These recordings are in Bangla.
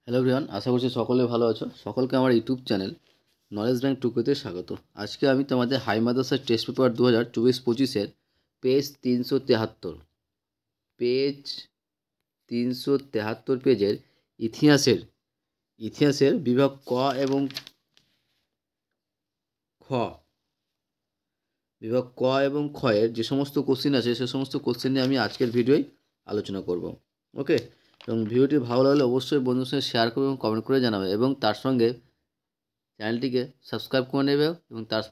হ্যালো এভরিওয়ান, আশা করছি সকলে ভালো আছো। সকলকে আমার ইউটিউব চ্যানেল নলেজ ব্যাংক টুকুতে স্বাগত। আজকে আমি তোমাদের হাই মাদ্রাসা টেস্ট পেপার 2024-25-এর পেজ 373 পেজের ইতিহাসের বিভাগ ক এবং খ এর যে সমস্ত কোশ্চেন আছে সে সমস্ত কোশ্চেন নিয়ে আমি আজকের ভিডিওয় আলোচনা করব। ওকে, এবং ভিডিওটি ভালো লাগলে অবশ্যই বন্ধুদের সঙ্গে শেয়ার করবে এবং কমেন্ট করে জানাবে, এবং তার সঙ্গে চ্যানেলটিকে সাবস্ক্রাইব করে নেবে এবং তার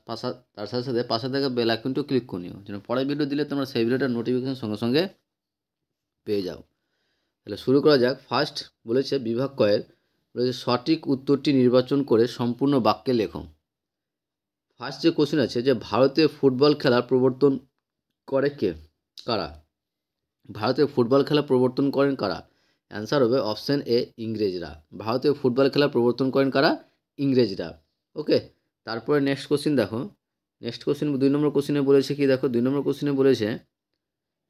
সাথে সাথে পাশে থাকা বেল আইকনটিও ক্লিক করে নিও, যেন পরের ভিডিও দিলে তোমরা সেই ভিডিওটার নোটিফিকেশন সঙ্গে সঙ্গে পেয়ে যাও। তাহলে শুরু করা যাক। ফার্স্ট বলেছে বিভাগ কয়ের, বলেছে সঠিক উত্তরটি নির্বাচন করে সম্পূর্ণ বাক্যে লেখো। ফার্স্ট যে কোশ্চেন আছে যে ভারতে ফুটবল খেলার প্রবর্তন করে কারা? ভারতে ফুটবল খেলা প্রবর্তন করেন কারা? অ্যান্সার হবে অপশন এ, ইংরেজরা। ভারতে ফুটবল খেলা প্রবর্তন করেন কারা? ইংরেজরা। ওকে, তারপরে নেক্সট কোশ্চেন দেখো। নেক্সট কোশ্চেন 2 নম্বর কোশ্চেনে বলেছে কি দেখো, 2 নম্বর কোশ্চেনে বলেছে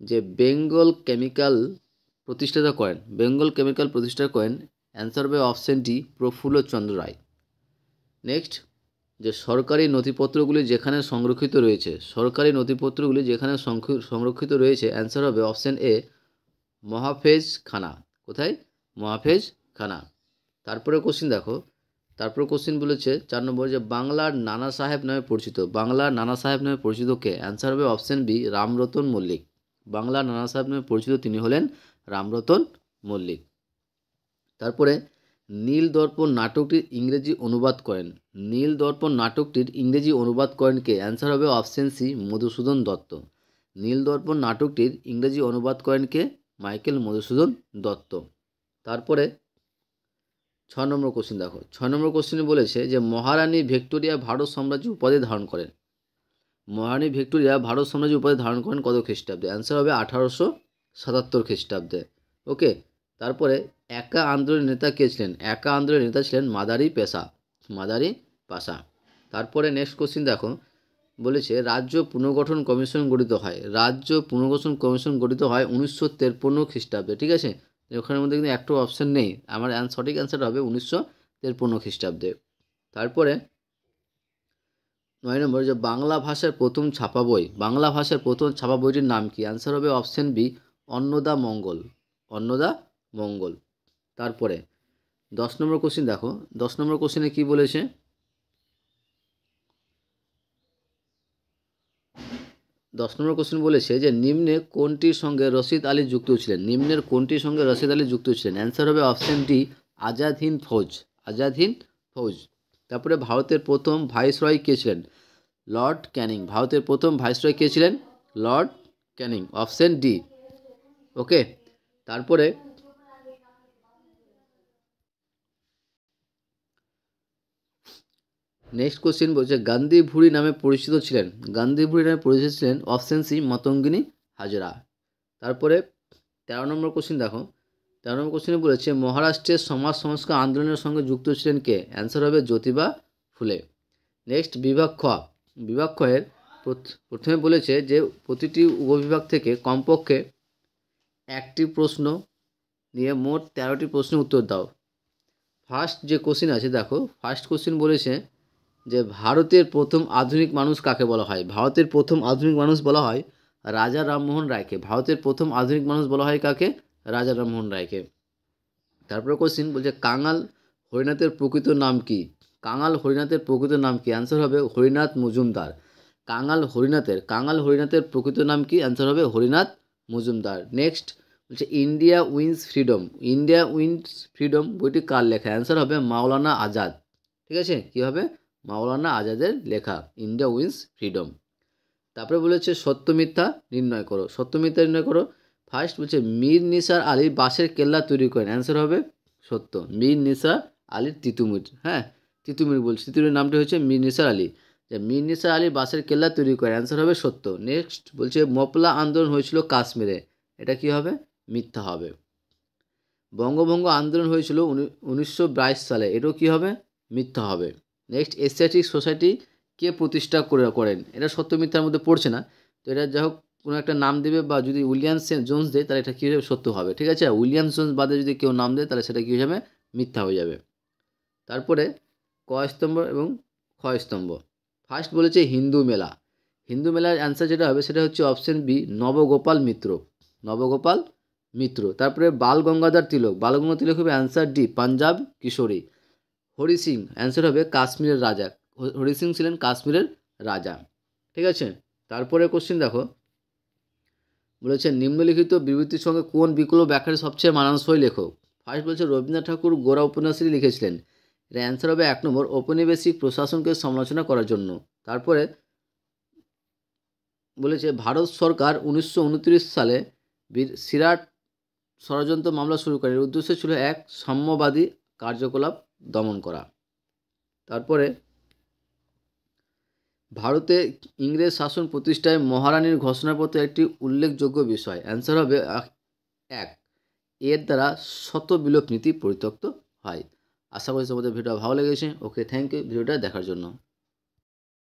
যে বেঙ্গল কেমিক্যাল প্রতিষ্ঠাতা করেন। বেঙ্গল কেমিক্যাল প্রতিষ্ঠা করেন, অ্যান্সার হবে অপশন ডি, প্রফুল্লচন্দ্র রায়। নেক্সট, যে সরকারি নথিপত্রগুলি যেখানে সংরক্ষিত রয়েছে, সরকারি নথিপত্রগুলি যেখানে সংরক্ষিত রয়েছে, অ্যান্সার হবে অপশন এ, মহাফেজ খানা। কোথায়? মহাফেজ খানা। তারপরে কোশ্চেন দেখো, তারপরে কোশ্চেন বলেছে 4 নম্বর, যে বাংলার নানা সাহেব নামে পরিচিত। বাংলার নানা সাহেব নামে পরিচিত কে? অ্যান্সার হবে অপশন বি, রামরতন মল্লিক। বাংলার নানা সাহেব নামে পরিচিত তিনি হলেন রামরতন মল্লিক। তারপরে নীল দর্পণ নাটকটির ইংরেজি অনুবাদ করেন। নীল দর্পণ নাটকটির ইংরেজি অনুবাদ করেন কে? অ্যান্সার হবে অপশন সি, মধুসূদন দত্ত। নীল দর্পণ নাটকটির ইংরেজি অনুবাদ করেন কে? মাইকেল মধুসূদন দত্ত। তারপরে 6 নম্বর কোশ্চেন দেখো। 6 নম্বর কোশ্চেনে বলেছে যে মহারানী ভিক্টোরিয়া ভারত সাম্রাজ্য উপাধি ধারণ করেন। মহারানী ভিক্টোরিয়া ভারত সাম্রাজ্য উপাধি ধারণ করেন কত খ্রিস্টাব্দে? অ্যান্সার হবে 1877 খ্রিস্টাব্দে। ওকে, তারপরে একা আন্দোলনের নেতা কে ছিলেন? একা আন্দোলনের নেতা ছিলেন মাদারি পাশা। তারপরে নেক্সট কোশ্চেন দেখো, বলেছে রাজ্য পুনর্গঠন কমিশন গঠিত হয়। রাজ্য পুনর্গঠন কমিশন গঠিত হয় 1953 খ্রিস্টাব্দে। ঠিক আছে, ওখানের মধ্যে কিন্তু একটা অপশন নেই। আমার সঠিক অ্যান্সার হবে 1953 খ্রিস্টাব্দে। তারপরে 9 নম্বর, যে বাংলা ভাষার প্রথম ছাপা বই। বাংলা ভাষার প্রথম ছাপা বইটির নাম কি? অ্যান্সার হবে অপশন বি, অন্নদা মঙ্গল। তারপরে 10 নম্বর কোশ্চেন দেখো। 10 নম্বর কোশ্চেনে কি বলেছে? 10 নম্বর কোশ্চেন বলেছে যে নিম্নে কোনটির সঙ্গে রশিদ আলী যুক্ত ছিলেন? নিম্নের কোনটির সঙ্গে রশিদ আলী যুক্ত ছিলেন? অ্যান্সার হবে অপশন ডি, আজাদ হিন্দ ফৌজ। তারপরে ভারতের প্রথম ভাইসরয় কে ছিলেন? Lord Canning. ভারতের প্রথম ভাইসরয় কে ছিলেন? Lord Canning, option D. Okay, তারপরে নেক্সট কোশ্চেন বলছে গান্ধী ভুঁড়ি নামে পরিচিত ছিলেন। গান্ধী ভুঁড়ি নামে পরিচিত ছিলেন অপশন সি, মাতঙ্গিনী হাজরা। তারপরে 13 নম্বর কোশ্চেন দেখো। 13 নম্বর কোশ্চেনে বলেছে মহারাষ্ট্রের সমাজ সংস্কার আন্দোলনের সঙ্গে যুক্ত ছিলেন কে? অ্যান্সার হবে জ্যোতিবা ফুলে। নেক্সট বিভাগ খ। বিভাগ খ এর প্রথমে বলেছে যে প্রতিটি উপবিভাগ থেকে কমপক্ষে একটি প্রশ্ন নিয়ে মোট 13টি প্রশ্নের উত্তর দাও। ফার্স্ট যে কোশ্চেন আছে দেখো, ফার্স্ট কোশ্চেন বলেছে যে ভারতের প্রথম আধুনিক মানুষ কাকে বলা হয়? ভারতের প্রথম আধুনিক মানুষ বলা হয় রাজা রামমোহন রায়কে। ভারতের প্রথম আধুনিক মানুষ বলা হয় কাকে? রাজা রামমোহন রায়কে। তারপরে কোশ্চেন বলছে কাঙাল হরিনাথের প্রকৃত নাম কি? কাঙাল হরিনাথের প্রকৃত নাম কি? অ্যান্সার হবে হরিনাথ মজুমদার। কাঙাল হরিনাথের প্রকৃত নাম কি? অ্যান্সার হবে হরিনাথ মজুমদার। নেক্সট বলছে ইন্ডিয়া উইন্স ফ্রিডম বইটি কার লেখা? অ্যান্সার হবে মাওলানা আজাদ। ঠিক আছে, কী হবে? মাওলানা আজাদের লেখা ইন্ডিয়া উইন্স ফ্রিডম। তারপরে বলেছে সত্য মিথ্যা নির্ণয় করো। ফার্স্ট বলছে মীর নিসার আলী বাঁশের কেল্লা তৈরি করেন। অ্যান্সার হবে সত্য, মীর নিসার আলীর তিতুমির। হ্যাঁ, তিতুমির নামটি হচ্ছে মীর নিসার আলী। যে মীর নিসার আলী বাঁশের কেল্লা তৈরি করেন, অ্যান্সার হবে সত্য। নেক্সট বলছে মপলা আন্দোলন হয়েছিল কাশ্মীরে। এটা কি হবে? মিথ্যা হবে। বঙ্গভঙ্গ আন্দোলন হয়েছিল 1922 সালে। এটাও কি হবে? মিথ্যা হবে। নেক্সট এশিয়াটিক সোসাইটি কে প্রতিষ্ঠা করেন? এটা সত্য মিথ্যার মধ্যে পড়ছে না, তো এটা যাই হোক কোনো একটা নাম দেবে, বা যদি উইলিয়াম জোন্স দেয় তাহলে এটা কী হবে? সত্য হবে। ঠিক আছে, উইলিয়াম জোন্স বাদে যদি কেউ নাম দেয় তাহলে সেটা কী হয়ে যাবে? মিথ্যা হয়ে যাবে। তারপরে ক স্তম্ভ এবং খ স্তম্ভ। ফার্স্ট বলেছে হিন্দু মেলা। হিন্দু মেলার অ্যান্সার যেটা হবে সেটা হচ্ছে অপশন বি, নবগোপাল মিত্র। নবগোপাল মিত্র। তারপরে বাল গঙ্গাধর তিলক। বাল গঙ্গাধর তিলক হবে অ্যান্সার ডি, পাঞ্জাব কিশোরী। হরি সিং অ্যান্সার হবে কাশ্মীরের রাজা। হরি সিং ছিলেন কাশ্মীরের রাজা। ঠিক আছে, তারপরে কোশ্চেন দেখো, বলেছে নিম্নলিখিত বিবৃতির সঙ্গে কোন বিকল্প ব্যাখ্যাটি সবচেয়ে মানানসই লেখক। ফার্স্ট বলছে রবীন্দ্রনাথ ঠাকুর গোরা উপন্যাসটি লিখেছিলেন। এর অ্যান্সার হবে 1 নম্বর, ঔপনিবেশিক প্রশাসনকে সমালোচনা করার জন্য। তারপরে বলেছে ভারত সরকার 1929 সালে সিরাট ষড়যন্ত্র মামলা শুরু করে। এর উদ্দেশ্য ছিল 1, সাম্যবাদী কার্যকলাপ দমন করা। তারপরে ভারতে ইংরেজ শাসন প্রতিষ্ঠায় মহারানীর ঘোষণাপত্র একটি উল্লেখযোগ্য বিষয়। অ্যান্সার হবে 1, এর দ্বারা শতবিলোপ নীতি পরিত্যক্ত হয়। আশা করি তোমাদের ভিডিও ভালো লেগেছে। ওকে, থ্যাংক ইউ ভিডিওটা দেখার জন্য।